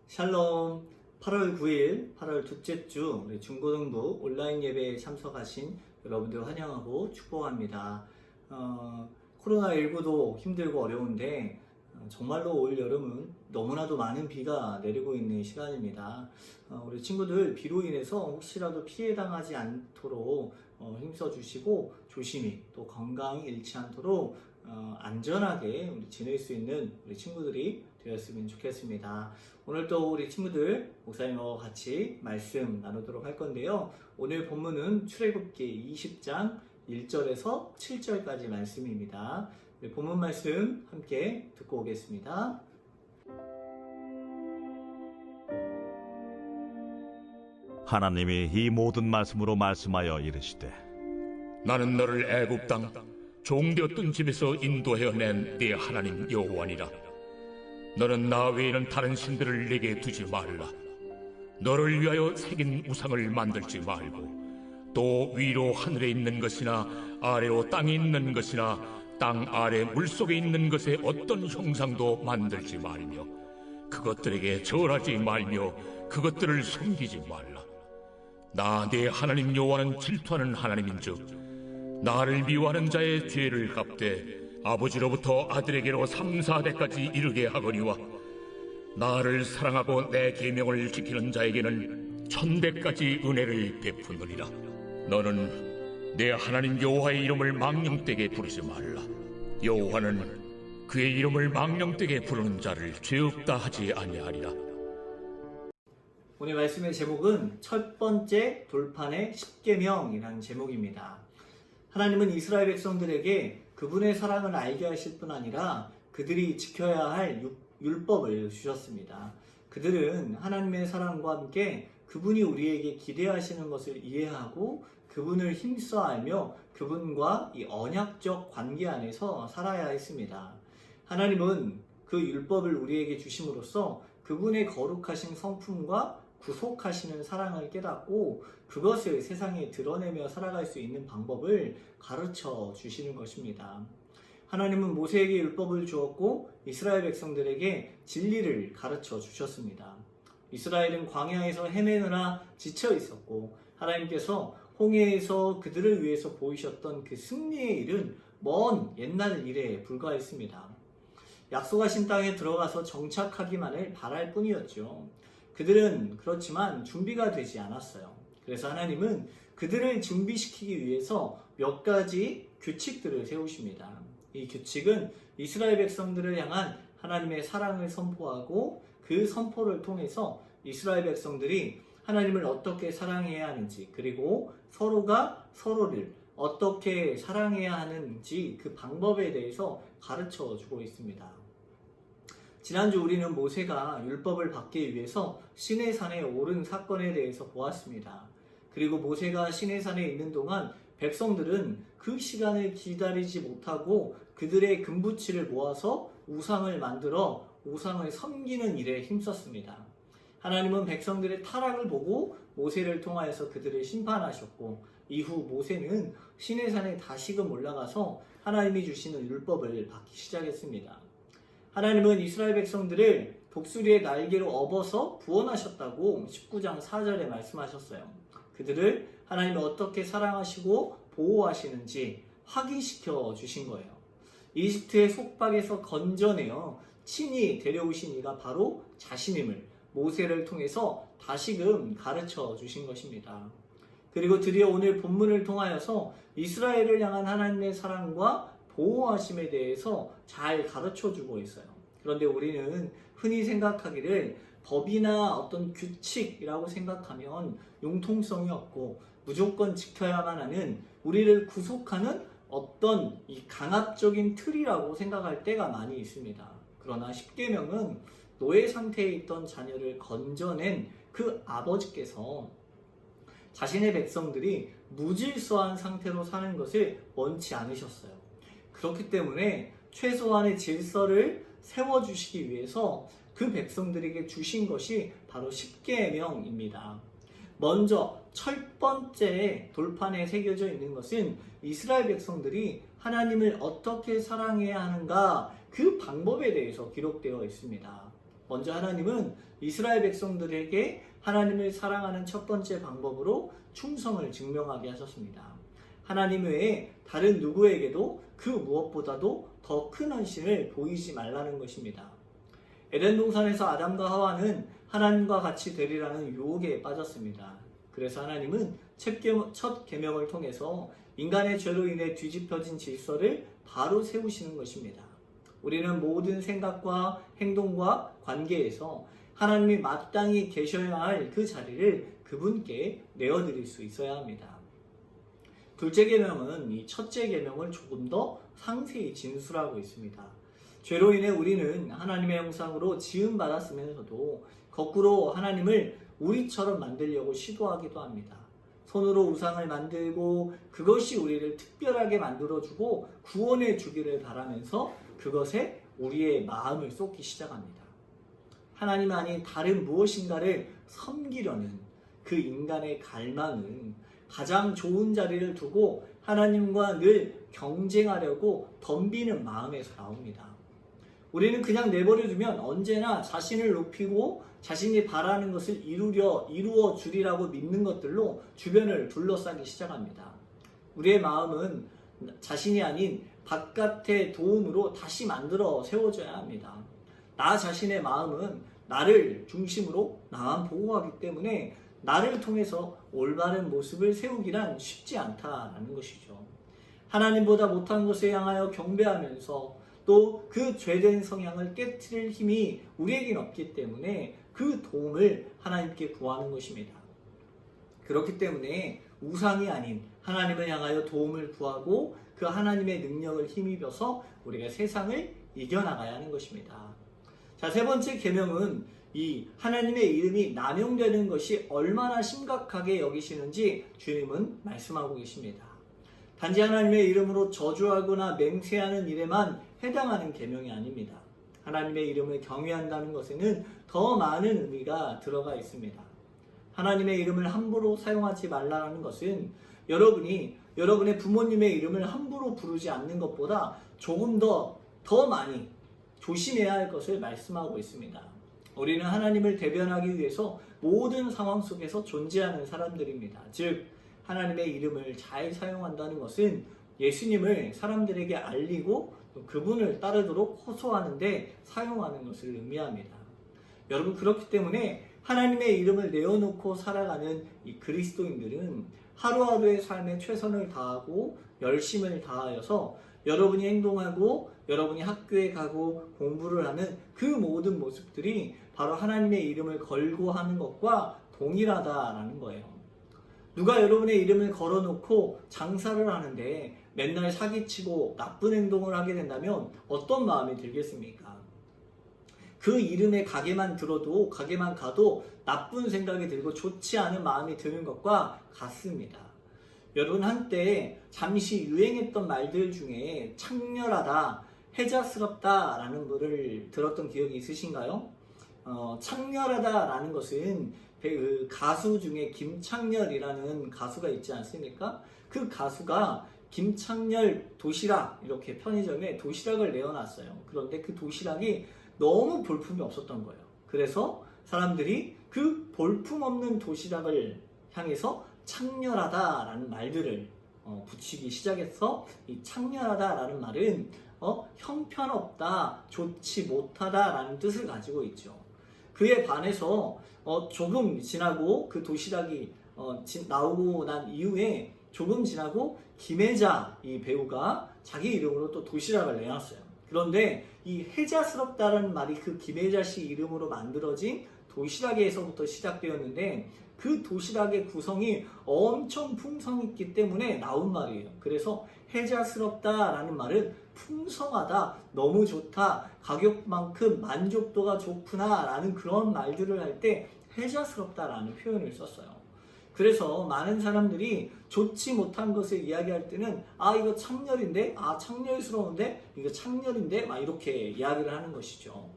샬롬. 8월 9일, 8월 둘째 주 우리 중고등부 온라인 예배에 참석하신 여러분들 환영하고 축복합니다. 코로나19도 힘들고 어려운데 정말로 올 여름은 너무나도 많은 비가 내리고 있는 시간입니다. 우리 친구들 비로 인해서 혹시라도 피해 당하지 않도록 힘써 주시고 조심히 또 건강 잃지 않도록 안전하게 우리 지낼 수 있는 우리 친구들이 되었으면 좋겠습니다. 오늘 또 우리 친구들 목사님과 같이 말씀 나누도록 할 건데요. 오늘 본문은 출애굽기 20장 1절에서 7절까지 말씀입니다. 본문 말씀 함께 듣고 오겠습니다. 하나님이 이 모든 말씀으로 말씀하여 이르시되 나는 너를 애굽 땅 종되었던 집에서 인도하여 낸 네 하나님 여호와니라. 너는 나 외에는 다른 신들을 내게 두지 말라. 너를 위하여 새긴 우상을 만들지 말고 또 위로 하늘에 있는 것이나 아래로 땅에 있는 것이나 땅 아래 물속에 있는 것에 어떤 형상도 만들지 말며 그것들에게 절하지 말며 그것들을 섬기지 말라. 나 네 하나님 여호와는 질투하는 하나님인즉 나를 미워하는 자의 죄를 갚되 아버지로부터 아들에게로 3, 4대까지 이르게 하거니와 나를 사랑하고 내 계명을 지키는 자에게는 1000대까지 은혜를 베푸느니라. 너는 내 하나님 여호와의 이름을 망령되게 부르지 말라. 여호와는 그의 이름을 망령되게 부르는 자를 죄 없다 하지 아니하리라. 오늘 말씀의 제목은 첫 번째 돌판의 십계명이라는 제목입니다. 하나님은 이스라엘 백성들에게 그분의 사랑을 알게 하실 뿐 아니라 그들이 지켜야 할 율법을 주셨습니다. 그들은 하나님의 사랑과 함께 그분이 우리에게 기대하시는 것을 이해하고 그분을 힘써 알며 그분과 이 언약적 관계 안에서 살아야 했습니다. 하나님은 그 율법을 우리에게 주심으로써 그분의 거룩하신 성품과 구속하시는 사랑을 깨닫고 그것을 세상에 드러내며 살아갈 수 있는 방법을 가르쳐 주시는 것입니다. 하나님은 모세에게 율법을 주었고 이스라엘 백성들에게 진리를 가르쳐 주셨습니다. 이스라엘은 광야에서 헤매느라 지쳐 있었고 하나님께서 홍해에서 그들을 위해서 보이셨던 그 승리의 일은 먼 옛날 일에 불과했습니다. 약속하신 땅에 들어가서 정착하기만을 바랄 뿐이었죠. 그들은 그렇지만 준비가 되지 않았어요. 그래서 하나님은 그들을 준비시키기 위해서 몇 가지 규칙들을 세우십니다. 이 규칙은 이스라엘 백성들을 향한 하나님의 사랑을 선포하고 그 선포를 통해서 이스라엘 백성들이 하나님을 어떻게 사랑해야 하는지 그리고 서로가 서로를 어떻게 사랑해야 하는지 그 방법에 대해서 가르쳐 주고 있습니다. 지난주 우리는 모세가 율법을 받기 위해서 시내산에 오른 사건에 대해서 보았습니다. 그리고 모세가 시내산에 있는 동안 백성들은 그 시간을 기다리지 못하고 그들의 금부치를 모아서 우상을 만들어 우상을 섬기는 일에 힘썼습니다. 하나님은 백성들의 타락을 보고 모세를 통하여서 그들을 심판하셨고 이후 모세는 시내산에 다시금 올라가서 하나님이 주시는 율법을 받기 시작했습니다. 하나님은 이스라엘 백성들을 독수리의 날개로 업어서 구원하셨다고 19장 4절에 말씀하셨어요. 그들을 하나님이 어떻게 사랑하시고 보호하시는지 확인시켜 주신 거예요. 이집트의 속박에서 건져내어 친히 데려오신 이가 바로 자신임을 모세를 통해서 다시금 가르쳐 주신 것입니다. 그리고 드디어 오늘 본문을 통하여서 이스라엘을 향한 하나님의 사랑과 보호하심에 대해서 잘 가르쳐주고 있어요. 그런데 우리는 흔히 생각하기를 법이나 어떤 규칙이라고 생각하면 융통성이 없고 무조건 지켜야만 하는 우리를 구속하는 어떤 이 강압적인 틀이라고 생각할 때가 많이 있습니다. 그러나 십계명은 노예 상태에 있던 자녀를 건져낸 그 아버지께서 자신의 백성들이 무질서한 상태로 사는 것을 원치 않으셨어요. 그렇기 때문에 최소한의 질서를 세워주시기 위해서 그 백성들에게 주신 것이 바로 십계명입니다. 먼저 첫 번째 돌판에 새겨져 있는 것은 이스라엘 백성들이 하나님을 어떻게 사랑해야 하는가 그 방법에 대해서 기록되어 있습니다. 먼저 하나님은 이스라엘 백성들에게 하나님을 사랑하는 첫 번째 방법으로 충성을 증명하게 하셨습니다. 하나님 외에 다른 누구에게도 그 무엇보다도 더 큰 헌신을 보이지 말라는 것입니다. 에덴 동산에서 아담과 하와는 하나님과 같이 되리라는 유혹에 빠졌습니다. 그래서 하나님은 첫 계명을 통해서 인간의 죄로 인해 뒤집혀진 질서를 바로 세우시는 것입니다. 우리는 모든 생각과 행동과 관계에서 하나님이 마땅히 계셔야 할 그 자리를 그분께 내어드릴 수 있어야 합니다. 둘째 계명은 이 첫째 계명을 조금 더 상세히 진술하고 있습니다. 죄로 인해 우리는 하나님의 형상으로 지음받았으면서도 거꾸로 하나님을 우리처럼 만들려고 시도하기도 합니다. 손으로 우상을 만들고 그것이 우리를 특별하게 만들어주고 구원해 주기를 바라면서 그것에 우리의 마음을 쏟기 시작합니다. 하나님 아닌 다른 무엇인가를 섬기려는 그 인간의 갈망은 가장 좋은 자리를 두고 하나님과 늘 경쟁하려고 덤비는 마음에서 나옵니다. 우리는 그냥 내버려두면 언제나 자신을 높이고 자신이 바라는 것을 이루어 주리라고 믿는 것들로 주변을 둘러싸기 시작합니다. 우리의 마음은 자신이 아닌 바깥의 도움으로 다시 만들어 세워져야 합니다. 나 자신의 마음은 나를 중심으로 나만 보호하기 때문에 나를 통해서 올바른 모습을 세우기란 쉽지 않다라는 것이죠. 하나님보다 못한 것에 향하여 경배하면서 또 그 죄된 성향을 깨트릴 힘이 우리에겐 없기 때문에 그 도움을 하나님께 구하는 것입니다. 그렇기 때문에 우상이 아닌 하나님을 향하여 도움을 구하고 그 하나님의 능력을 힘입어서 우리가 세상을 이겨나가야 하는 것입니다. 자, 세 번째 계명은 이 하나님의 이름이 남용되는 것이 얼마나 심각하게 여기시는지 주님은 말씀하고 계십니다. 단지 하나님의 이름으로 저주하거나 맹세하는 일에만 해당하는 계명이 아닙니다. 하나님의 이름을 경외한다는 것에는 더 많은 의미가 들어가 있습니다. 하나님의 이름을 함부로 사용하지 말라는 것은 여러분의 부모님의 이름을 함부로 부르지 않는 것보다 조금 더 많이 조심해야 할 것을 말씀하고 있습니다. 우리는 하나님을 대변하기 위해서 모든 상황 속에서 존재하는 사람들입니다. 즉 하나님의 이름을 잘 사용한다는 것은 예수님을 사람들에게 알리고 그분을 따르도록 호소하는데 사용하는 것을 의미합니다. 여러분, 그렇기 때문에 하나님의 이름을 내어놓고 살아가는 이 그리스도인들은 하루하루의 삶에 최선을 다하고 열심을 다하여서 여러분이 행동하고 여러분이 학교에 가고 공부를 하는 그 모든 모습들이 바로 하나님의 이름을 걸고 하는 것과 동일하다라는 거예요. 누가 여러분의 이름을 걸어놓고 장사를 하는데 맨날 사기치고 나쁜 행동을 하게 된다면 어떤 마음이 들겠습니까? 그 이름의 가게만 가도 나쁜 생각이 들고 좋지 않은 마음이 드는 것과 같습니다. 여러분, 한때 잠시 유행했던 말들 중에 창렬하다, 해자스럽다 라는 말을 들었던 기억이 있으신가요? 창렬하다 라는 것은 그 가수 중에 김창렬이라는 가수가 있지 않습니까? 그 가수가 김창렬 도시락, 이렇게 편의점에 도시락을 내어놨어요. 그런데 그 도시락이 너무 볼품이 없었던 거예요. 그래서 사람들이 그 볼품없는 도시락을 향해서 창렬하다라는 말들을 붙이기 시작해서 이 창렬하다라는 말은 형편없다, 좋지 못하다라는 뜻을 가지고 있죠. 그에 반해서 조금 지나고 그 도시락이 나오고 난 이후에 조금 지나고 김혜자 이 배우가 자기 이름으로 또 도시락을 내놨어요. 그런데 이 해자스럽다라는 말이 그 김혜자 씨 이름으로 만들어진 도시락에서부터 시작되었는데 그 도시락의 구성이 엄청 풍성했기 때문에 나온 말이에요. 그래서 해자스럽다라는 말은 풍성하다, 너무 좋다, 가격만큼 만족도가 좋구나 라는 그런 말들을 할 때 해자스럽다라는 표현을 썼어요. 그래서 많은 사람들이 좋지 못한 것을 이야기할 때는 이거 창렬인데, 창렬스러운데, 이거 창렬인데 막 이렇게 이야기를 하는 것이죠.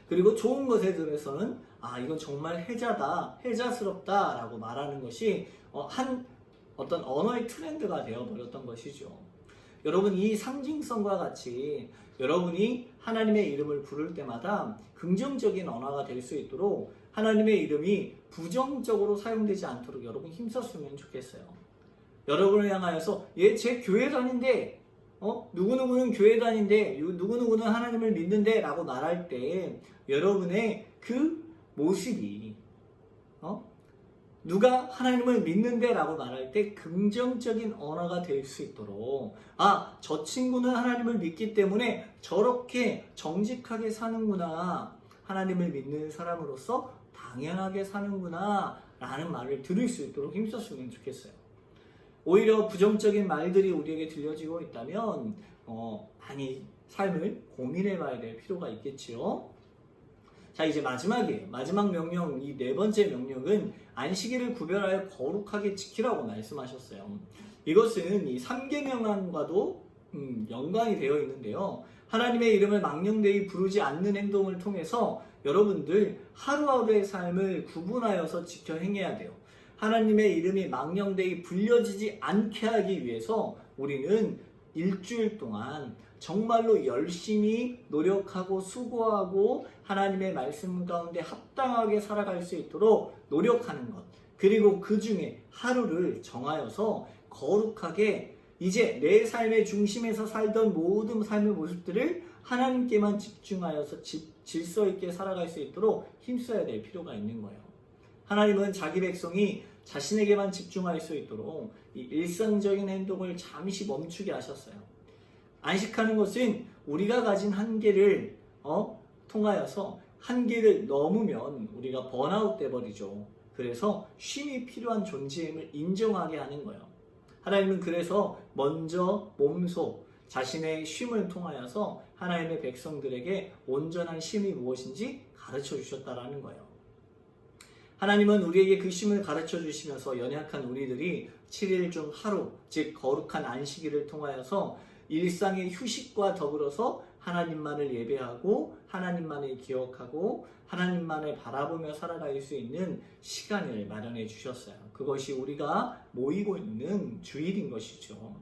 그리고 좋은 것에 대해서는 이건 정말 해자다, 해자스럽다 라고 말하는 것이 어떤 언어의 트렌드가 되어버렸던 것이죠. 여러분 이 상징성과 같이 여러분이 하나님의 이름을 부를 때마다 긍정적인 언어가 될 수 있도록 하나님의 이름이 부정적으로 사용되지 않도록 여러분 힘썼으면 좋겠어요. 여러분을 향하여서 얘 제 교회 다닌데 누구누구는 교회 다닌데 누구누구는 하나님을 믿는데 라고 말할 때 여러분의 그 모습이 누가 하나님을 믿는데 라고 말할 때 긍정적인 언어가 될 수 있도록 저 친구는 하나님을 믿기 때문에 저렇게 정직하게 사는구나, 하나님을 믿는 사람으로서 당연하게 사는구나 라는 말을 들을 수 있도록 힘썼으면 좋겠어요. 오히려 부정적인 말들이 우리에게 들려지고 있다면 많이 삶을 고민해 봐야 될 필요가 있겠지요. 자, 이제 마지막 명령, 이 네 번째 명령은 안식일을 구별하여 거룩하게 지키라고 말씀하셨어요. 이것은 이 3계명안과도 연관이 되어 있는데요. 하나님의 이름을 망령되이 부르지 않는 행동을 통해서 여러분들 하루하루의 삶을 구분하여서 지켜 행해야 돼요. 하나님의 이름이 망령되이 불려지지 않게 하기 위해서 우리는 일주일 동안 정말로 열심히 노력하고 수고하고 하나님의 말씀 가운데 합당하게 살아갈 수 있도록 노력하는 것, 그리고 그 중에 하루를 정하여서 거룩하게 이제 내 삶의 중심에서 살던 모든 삶의 모습들을 하나님께만 집중하여서 질서 있게 살아갈 수 있도록 힘써야 될 필요가 있는 거예요. 하나님은 자기 백성이 자신에게만 집중할 수 있도록 이 일상적인 행동을 잠시 멈추게 하셨어요. 안식하는 것은 우리가 가진 한계를 통하여서 한계를 넘으면 우리가 번아웃 돼버리죠. 그래서 쉼이 필요한 존재임을 인정하게 하는 거예요. 하나님은 그래서 먼저 몸소 자신의 쉼을 통하여서 하나님의 백성들에게 온전한 쉼이 무엇인지 가르쳐 주셨다라는 거예요. 하나님은 우리에게 그 쉼을 가르쳐 주시면서 연약한 우리들이 7일 중 하루, 즉 거룩한 안식일을 통하여서 일상의 휴식과 더불어서 하나님만을 예배하고 하나님만을 기억하고 하나님만을 바라보며 살아갈 수 있는 시간을 마련해 주셨어요. 그것이 우리가 모이고 있는 주일인 것이죠.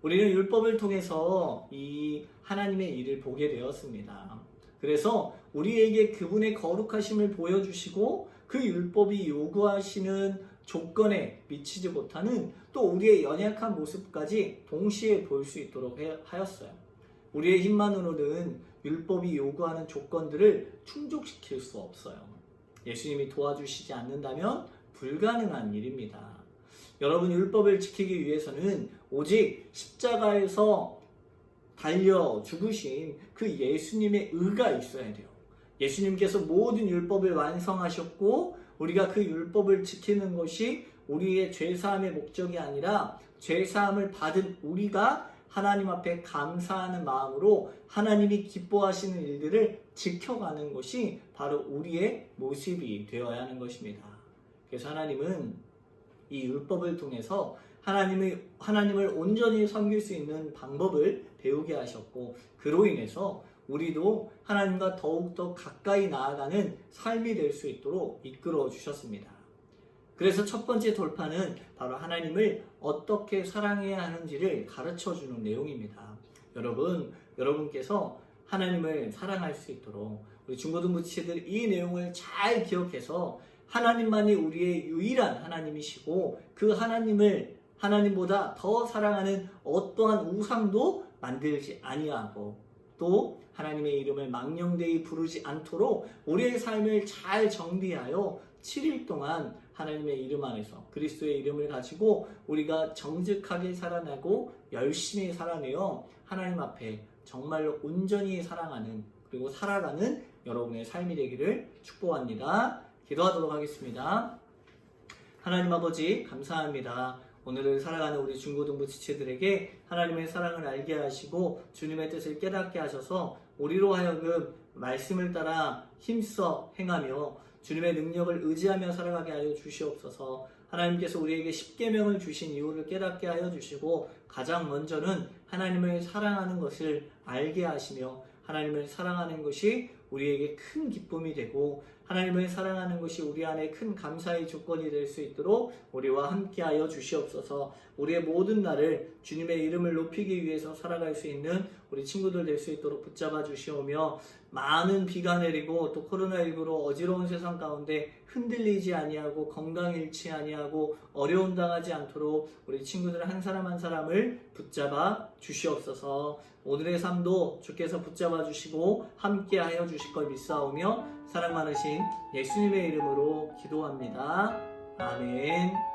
우리는 율법을 통해서 이 하나님의 일을 보게 되었습니다. 그래서 우리에게 그분의 거룩하심을 보여주시고 그 율법이 요구하시는 조건에 미치지 못하는 또 우리의 연약한 모습까지 동시에 볼 수 있도록 하였어요. 우리의 힘만으로는 율법이 요구하는 조건들을 충족시킬 수 없어요. 예수님이 도와주시지 않는다면 불가능한 일입니다. 여러분, 율법을 지키기 위해서는 오직 십자가에서 달려 죽으신 그 예수님의 의가 있어야 돼요. 예수님께서 모든 율법을 완성하셨고 우리가 그 율법을 지키는 것이 우리의 죄사함의 목적이 아니라 죄사함을 받은 우리가 하나님 앞에 감사하는 마음으로 하나님이 기뻐하시는 일들을 지켜가는 것이 바로 우리의 모습이 되어야 하는 것입니다. 그래서 하나님은 이 율법을 통해서 하나님을 온전히 섬길 수 있는 방법을 배우게 하셨고 그로 인해서 우리도 하나님과 더욱더 가까이 나아가는 삶이 될 수 있도록 이끌어 주셨습니다. 그래서 첫 번째 돌파는 바로 하나님을 어떻게 사랑해야 하는지를 가르쳐 주는 내용입니다. 여러분께서 하나님을 사랑할 수 있도록 우리 중고등부 지체들 이 내용을 잘 기억해서 하나님만이 우리의 유일한 하나님이시고 그 하나님보다 더 사랑하는 어떠한 우상도 만들지 아니하고 또 하나님의 이름을 망령되이 부르지 않도록 우리의 삶을 잘 정비하여 7일 동안 하나님의 이름 안에서 그리스도의 이름을 가지고 우리가 정직하게 살아내고 열심히 살아내어 하나님 앞에 정말로 온전히 사랑하는 그리고 살아가는 여러분의 삶이 되기를 축복합니다. 기도하도록 하겠습니다. 하나님 아버지 감사합니다. 오늘을 살아가는 우리 중고등부 지체들에게 하나님의 사랑을 알게 하시고 주님의 뜻을 깨닫게 하셔서 우리로 하여금 말씀을 따라 힘써 행하며 주님의 능력을 의지하며 살아가게 하여 주시옵소서. 하나님께서 우리에게 십계명을 주신 이유를 깨닫게 하여 주시고 가장 먼저는 하나님을 사랑하는 것을 알게 하시며 하나님을 사랑하는 것이 우리에게 큰 기쁨이 되고 하나님을 사랑하는 것이 우리 안에 큰 감사의 조건이 될 수 있도록 우리와 함께하여 주시옵소서. 우리의 모든 날을 주님의 이름을 높이기 위해서 살아갈 수 있는 우리 친구들 될 수 있도록 붙잡아 주시오며 많은 비가 내리고 또 코로나19로 어지러운 세상 가운데 흔들리지 아니하고 건강 잃지 아니하고 어려움 당하지 않도록 우리 친구들 한 사람 한 사람을 붙잡아 주시옵소서. 오늘의 삶도 주께서 붙잡아 주시고 함께하여 주실 걸 믿사오며 사랑 많으신 예수님의 이름으로 기도합니다. 아멘.